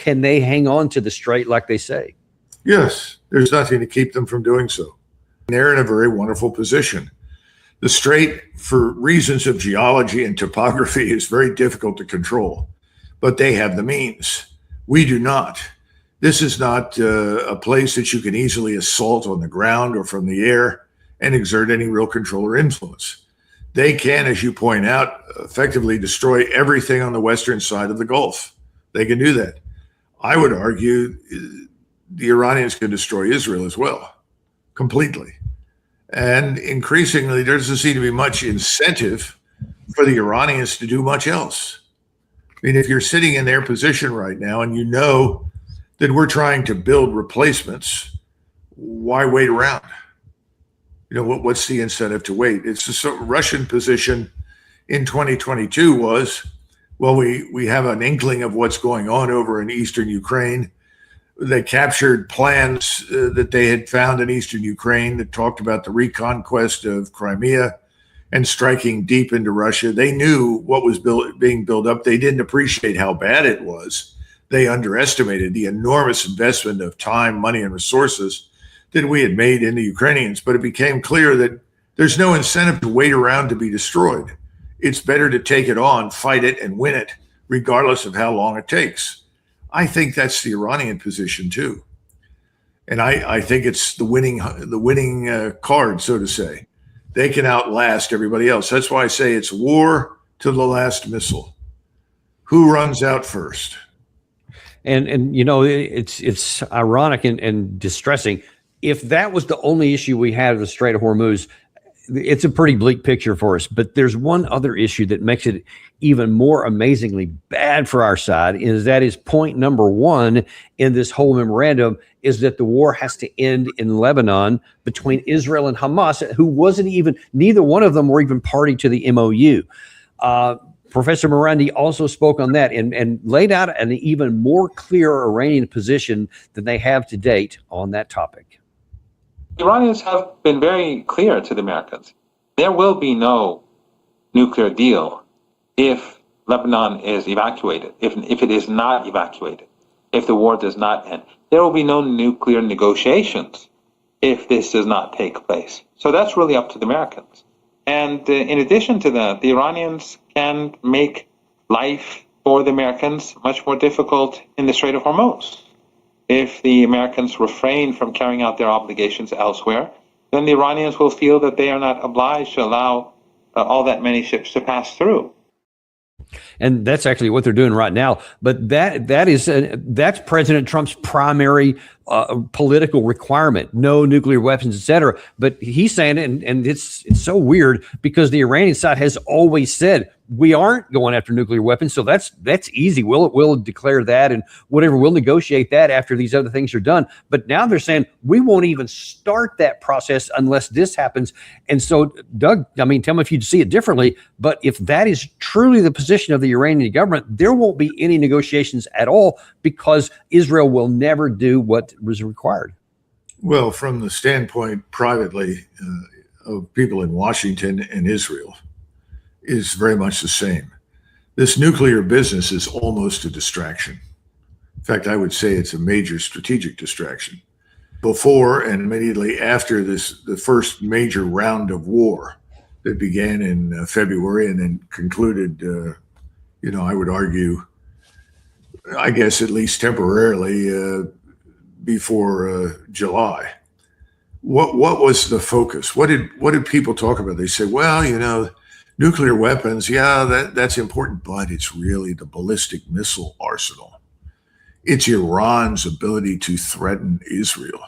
can they hang on to the strait like they say? Yes, there's nothing to keep them from doing so. They're in a very wonderful position. The strait, for reasons of geology and topography, is very difficult to control, but they have the means. We do not. This is not a place that you can easily assault on the ground or from the air and exert any real control or influence. They can, as you point out, effectively destroy everything on the western side of the Gulf. They can do that. I would argue the Iranians can destroy Israel as well, completely. And increasingly, there doesn't seem to be much incentive for the Iranians to do much else. I mean, if you're sitting in their position right now and you know that we're trying to build replacements, why wait around? What's the incentive to wait? It's the Russian position in 2022 was, well, we have an inkling of what's going on over in eastern Ukraine. They captured plans that they had found in eastern Ukraine that talked about the reconquest of Crimea and striking deep into Russia. They knew what was being built up. They didn't appreciate how bad it was. They underestimated the enormous investment of time, money, and resources that we had made in the Ukrainians. But it became clear that there's no incentive to wait around to be destroyed. It's better to take it on, fight it, and win it, regardless of how long it takes. I think that's the Iranian position too. And I think it's the winning card, so to say. They can outlast everybody else. That's why I say it's war to the last missile. Who runs out first? And it's ironic and distressing. If that was the only issue we had with the Strait of Hormuz, it's a pretty bleak picture for us. But there's one other issue that makes it even more amazingly bad for our side, that is point number one in this whole memorandum, is that the war has to end in Lebanon between Israel and Hamas, who neither one of them were even party to the MOU. Professor Morandi also spoke on that and laid out an even more clear Iranian position than they have to date on that topic. The Iranians have been very clear to the Americans. There will be no nuclear deal if Lebanon is evacuated, if it is not evacuated, if the war does not end. There will be no nuclear negotiations if this does not take place. So that's really up to the Americans. And in addition to that, the Iranians can make life for the Americans much more difficult in the Strait of Hormuz. If the Americans refrain from carrying out their obligations elsewhere, then the Iranians will feel that they are not obliged to allow all that many ships to pass through. And that's actually what they're doing right now. But that's President Trump's primary political requirement: no nuclear weapons, etc. But he's saying it, and it's so weird because the Iranian side has always said we aren't going after nuclear weapons, so that's easy. We'll declare that and whatever. We'll negotiate that after these other things are done. But now they're saying we won't even start that process unless this happens. And so, Doug, tell me if you see it differently. But if that is truly the position of the Iranian government, there won't be any negotiations at all because Israel will never do what was required. Well, from the standpoint privately of people in Washington and Israel, is very much the same. This nuclear business is almost a distraction. In fact, I would say it's a major strategic distraction. Before and immediately after the first major round of war that began in February and then concluded, I would argue, I guess at least temporarily before July. What was the focus? What did people talk about? They say, well, nuclear weapons, that's important, but it's really the ballistic missile arsenal. It's Iran's ability to threaten Israel.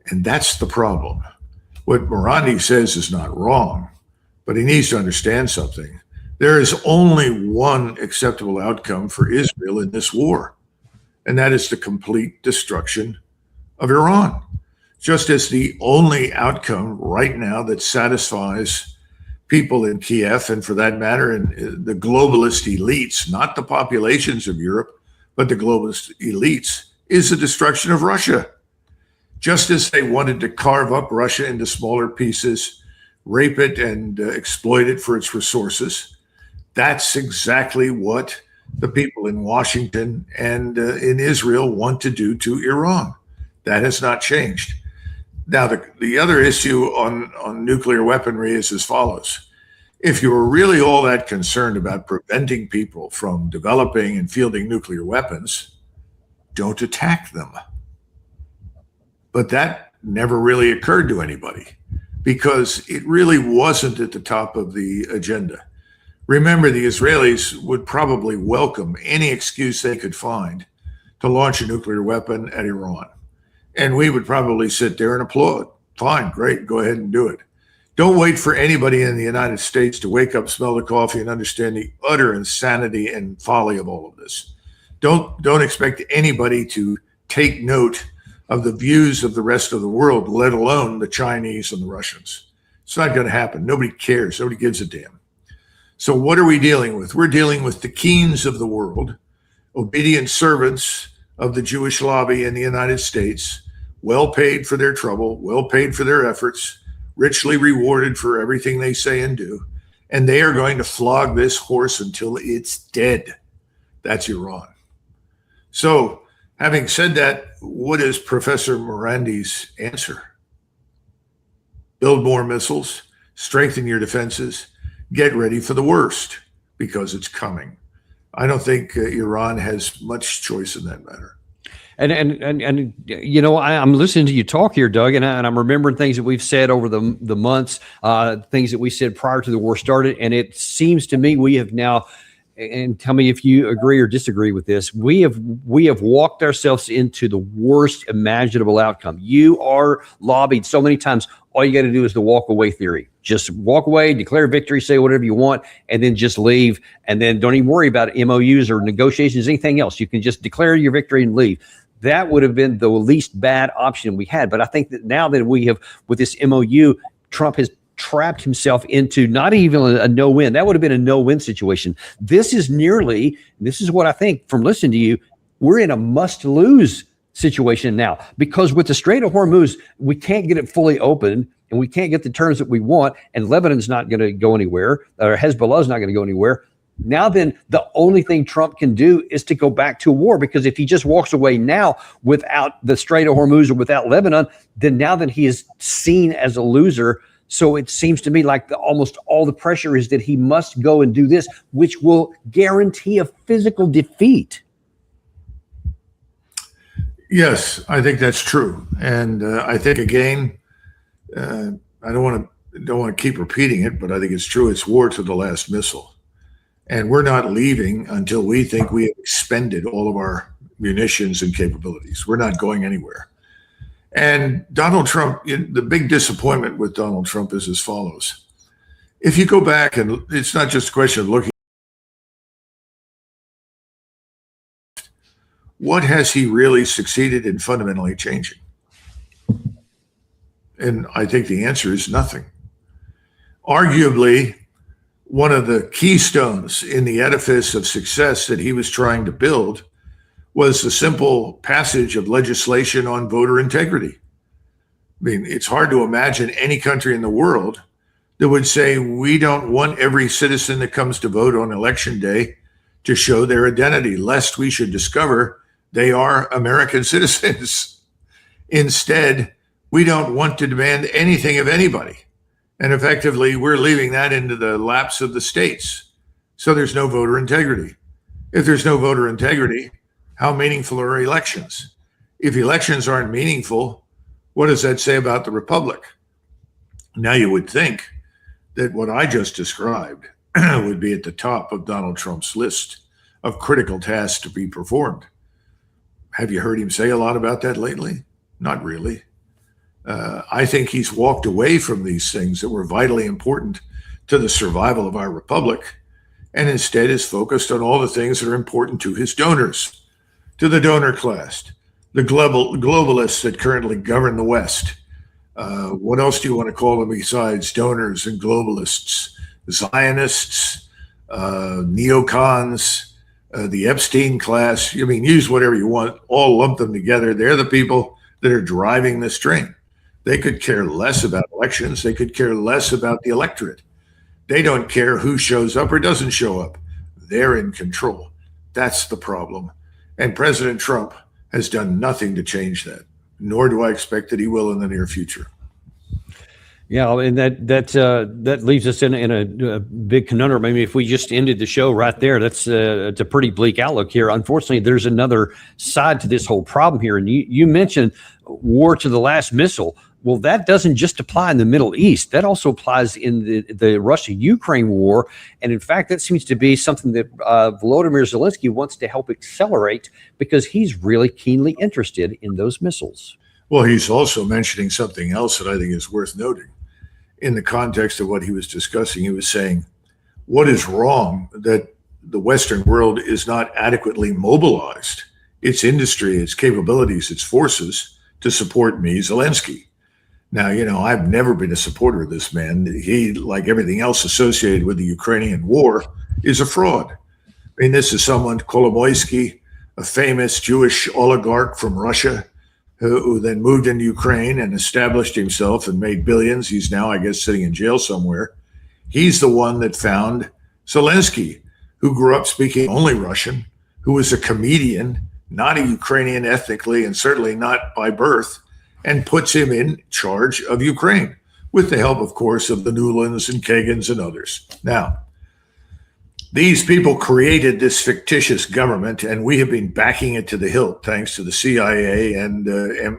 And that's the problem. What Morandi says is not wrong, but he needs to understand something. There is only one acceptable outcome for Israel in this war, and that is the complete destruction of Iran. Just as the only outcome right now that satisfies people in Kiev, and for that matter, in the globalist elites, not the populations of Europe, but the globalist elites, is the destruction of Russia. Just as they wanted to carve up Russia into smaller pieces, rape it and exploit it for its resources, that's exactly what the people in Washington and in Israel want to do to Iran. That has not changed. Now, the other issue on nuclear weaponry is as follows. If you were really all that concerned about preventing people from developing and fielding nuclear weapons, don't attack them. But that never really occurred to anybody because it really wasn't at the top of the agenda. Remember, the Israelis would probably welcome any excuse they could find to launch a nuclear weapon at Iran. And we would probably sit there and applaud. Fine, great, go ahead and do it. Don't wait for anybody in the United States to wake up, smell the coffee, and understand the utter insanity and folly of all of this. Don't expect anybody to take note of the views of the rest of the world, let alone the Chinese and the Russians. It's not going to happen. Nobody cares. Nobody gives a damn. So what are we dealing with? We're dealing with the Keens of the world, obedient servants of the Jewish lobby in the United States, well paid for their trouble, well paid for their efforts, richly rewarded for everything they say and do. And they are going to flog this horse until it's dead. That's Iran. So having said that, what is Professor Morandi's answer? Build more missiles, strengthen your defenses, get ready for the worst because it's coming. I don't think Iran has much choice in that matter. And you know, I'm listening to you talk here, Doug, and I'm remembering things that we've said over the months, things that we said prior to the war started, and it seems to me we have now, and tell me if you agree or disagree with this, we have walked ourselves into the worst imaginable outcome. You are lobbied so many times. All you got to do is the walk away theory. Just walk away, declare victory, say whatever you want, and then just leave. And then don't even worry about MOUs or negotiations, anything else. You can just declare your victory and leave. That would have been the least bad option we had. But I think that now that we have, with this MOU, Trump has trapped himself into not even a no-win. That would have been a no-win situation. This is what I think from listening to you, we're in a must-lose situation now, because with the Strait of Hormuz, we can't get it fully open and we can't get the terms that we want, and Lebanon's not going to go anywhere, or Hezbollah's not going to go anywhere. Now then, the only thing Trump can do is to go back to war, because if he just walks away now without the Strait of Hormuz or without Lebanon, then he is seen as a loser. So it seems to me like almost all the pressure is that he must go and do this, which will guarantee a physical defeat. Yes, I think that's true, and I think again, I don't want to keep repeating it, but I think it's true. It's war to the last missile, and we're not leaving until we think we have expended all of our munitions and capabilities. We're not going anywhere. And Donald Trump, the big disappointment with Donald Trump is as follows. If you go back, and it's not just a question of looking, what has he really succeeded in fundamentally changing? And I think the answer is nothing. Arguably, one of the keystones in the edifice of success that he was trying to build was the simple passage of legislation on voter integrity. I mean, it's hard to imagine any country in the world that would say, we don't want every citizen that comes to vote on election day to show their identity, lest we should discover they are American citizens. Instead, we don't want to demand anything of anybody. And effectively, we're leaving that into the laps of the states. So there's no voter integrity. If there's no voter integrity, how meaningful are elections? If elections aren't meaningful, what does that say about the republic? Now you would think that what I just described would be at the top of Donald Trump's list of critical tasks to be performed. Have you heard him say a lot about that lately? Not really. I think he's walked away from these things that were vitally important to the survival of our republic, and instead is focused on all the things that are important to his donors, to the donor class, the globalists that currently govern the West. What else do you want to call them besides donors and globalists? Zionists, neocons, the Epstein class. I mean, use whatever you want, all lump them together. They're the people that are driving this train. They could care less about elections. They could care less about the electorate. They don't care who shows up or doesn't show up. They're in control. That's the problem. And President Trump has done nothing to change that, nor do I expect that he will in the near future. Yeah, and that leaves us in a big conundrum. I mean, if we just ended the show right there, it's a pretty bleak outlook here. Unfortunately, there's another side to this whole problem here. And you mentioned war to the last missile. Well, that doesn't just apply in the Middle East. That also applies in the Russia-Ukraine war. And in fact, that seems to be something that Volodymyr Zelensky wants to help accelerate because he's really keenly interested in those missiles. Well, he's also mentioning something else that I think is worth noting. In the context of what he was discussing, he was saying, what is wrong that the Western world is not adequately mobilized, its industry, its capabilities, its forces to support me, Zelensky. Now, I've never been a supporter of this man. He, like everything else associated with the Ukrainian war, is a fraud. I mean, this is someone, Kolomoisky, a famous Jewish oligarch from Russia, who then moved into Ukraine and established himself and made billions. He's now, I guess, sitting in jail somewhere. He's the one that found Zelensky, who grew up speaking only Russian, who was a comedian, not a Ukrainian ethnically, and certainly not by birth, and puts him in charge of Ukraine with the help, of course, of the Newlands and Kagans and others. Now, these people created this fictitious government, and we have been backing it to the hilt, thanks to the CIA and the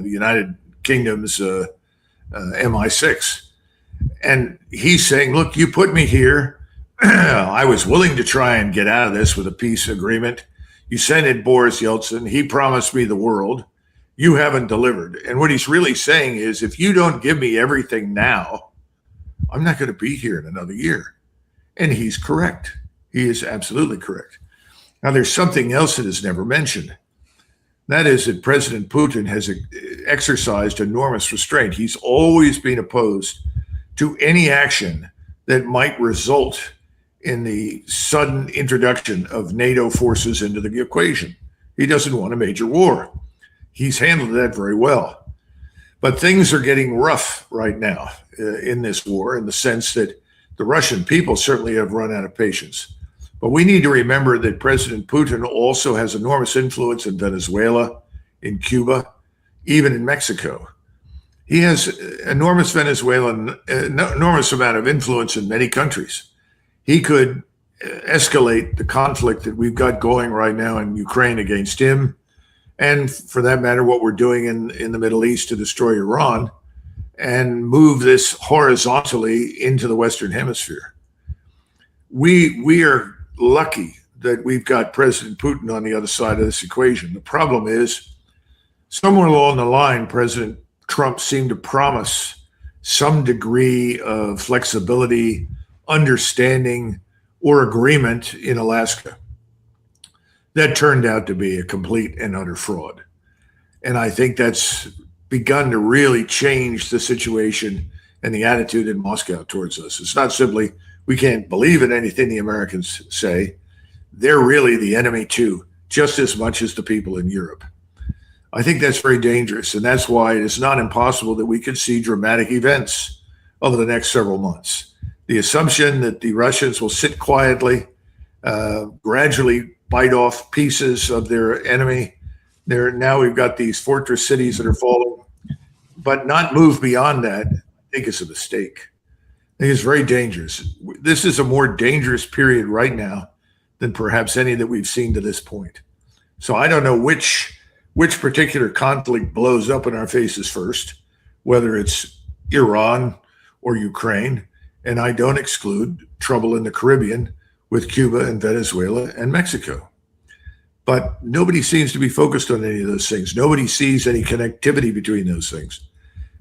United Kingdom's MI6. And he's saying, look, you put me here. I was willing to try and get out of this with a peace agreement. You sent in Boris Yeltsin. He promised me the world. You haven't delivered. And what he's really saying is, if you don't give me everything now, I'm not going to be here in another year. And he's correct. He is absolutely correct. Now, there's something else that is never mentioned. That is that President Putin has exercised enormous restraint. He's always been opposed to any action that might result in the sudden introduction of NATO forces into the equation. He doesn't want a major war. He's handled that very well. But things are getting rough right now in this war, in the sense that the Russian people certainly have run out of patience. But we need to remember that President Putin also has enormous influence in Venezuela, in Cuba, even in Mexico. He has enormous enormous amount of influence in many countries. He could escalate the conflict that we've got going right now in Ukraine against him, and for that matter, what we're doing in the Middle East to destroy Iran, and move this horizontally into the Western Hemisphere. We are lucky that we've got President Putin on the other side of this equation. The problem is, somewhere along the line, President Trump seemed to promise some degree of flexibility, understanding, or agreement in Alaska. That turned out to be a complete and utter fraud. And I think that's begun to really change the situation and the attitude in Moscow towards us. It's not simply we can't believe in anything the Americans say. They're really the enemy too, just as much as the people in Europe. I think that's very dangerous, and that's why it is not impossible that we could see dramatic events over the next several months. The assumption that the Russians will sit quietly, gradually bite off pieces of their enemy. Now we've got these fortress cities that are falling, but not move beyond that, I think is a mistake. I think it's very dangerous. This is a more dangerous period right now than perhaps any that we've seen to this point. So I don't know which particular conflict blows up in our faces first, whether it's Iran or Ukraine, and I don't exclude trouble in the Caribbean with Cuba and Venezuela and Mexico. But nobody seems to be focused on any of those things. Nobody sees any connectivity between those things.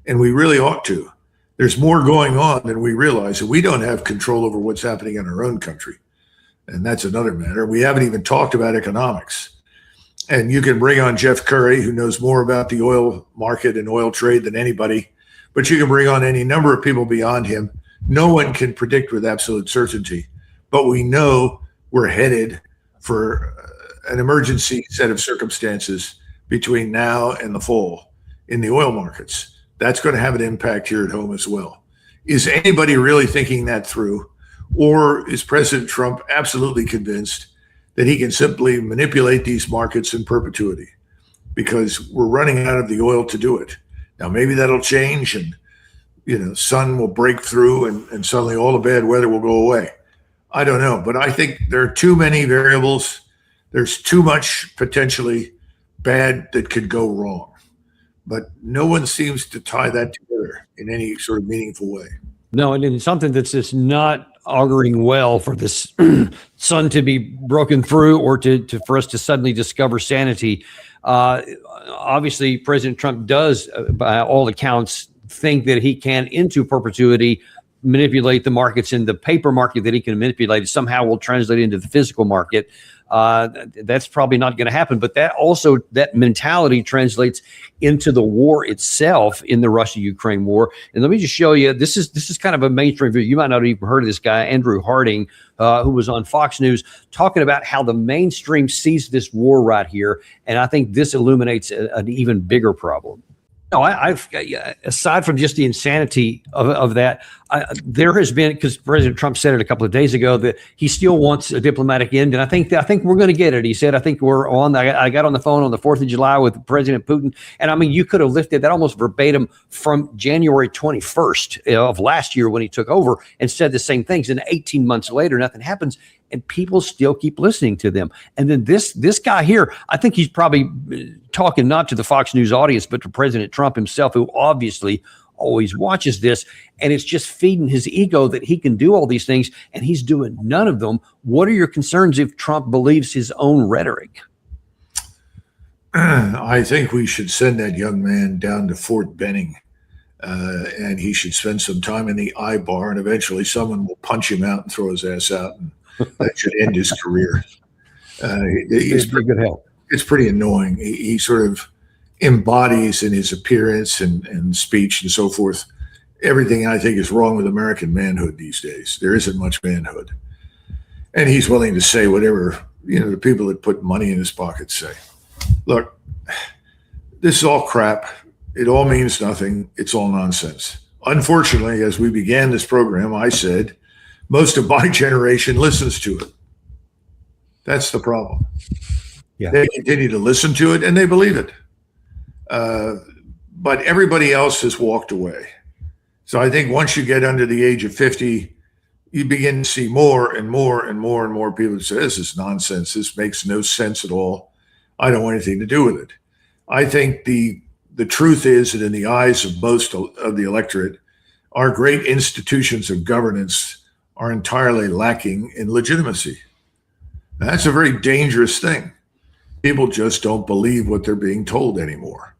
And we really ought to. There's more going on than we realize, and we don't have control over what's happening in our own country. And that's another matter. We haven't even talked about economics. And you can bring on Jeff Curry, who knows more about the oil market and oil trade than anybody, but you can bring on any number of people beyond him. No one can predict with absolute certainty, but we know we're headed for an emergency set of circumstances between now and the fall in the oil markets. That's going to have an impact here at home as well. Is anybody really thinking that through? Or is President Trump absolutely convinced that he can simply manipulate these markets in perpetuity because we're running out of the oil to do it. Now, maybe that'll change and, sun will break through and suddenly all the bad weather will go away. I don't know, but I think there are too many variables. There's too much potentially bad that could go wrong, but no one seems to tie that together in any sort of meaningful way. No, and it's something that's just not auguring well for this sun to be broken through or for us to suddenly discover sanity. Obviously, President Trump does, by all accounts, think that he can, into perpetuity, manipulate the markets, in the paper market that he can manipulate somehow will translate into the physical market. That's probably not going to happen, but that mentality translates into the war itself, in the Russia-Ukraine war. And let me just show you, this is kind of a mainstream view. You might not have even heard of this guy, Andrew Harding, who was on Fox News talking about how the mainstream sees this war right here. And I think this illuminates an even bigger problem. No, I've aside from just the insanity of that, there has been, because President Trump said it a couple of days ago, that he still wants a diplomatic end, and I think we're going to get it. He said, I think we're on. I got on the phone on the 4th of July with President Putin, and I mean, you could have lifted that almost verbatim from January 21st of last year when he took over and said the same things. And 18 months later, nothing happens. And people still keep listening to them. And then this guy here, I think he's probably talking not to the Fox News audience, but to President Trump himself, who obviously always watches this. And it's just feeding his ego that he can do all these things, and he's doing none of them. What are your concerns if Trump believes his own rhetoric? I think we should send that young man down to Fort Benning, and he should spend some time in the I bar, and eventually someone will punch him out and throw his ass out. And that should end his career. He's pretty good help. It's pretty annoying. He sort of embodies in his appearance and speech and so forth everything I think is wrong with American manhood these days. There isn't much manhood. And he's willing to say whatever, the people that put money in his pocket say. Look, this is all crap. It all means nothing. It's all nonsense. Unfortunately, as we began this program, I said, most of my generation listens to it. That's the problem. Yeah. They continue to listen to it and they believe it. But everybody else has walked away. So I think once you get under the age of 50, you begin to see more and more and more and more people say, this is nonsense. This makes no sense at all. I don't want anything to do with it. I think the truth is that in the eyes of most of the electorate, our great institutions of governance are entirely lacking in legitimacy. That's a very dangerous thing. People just don't believe what they're being told anymore.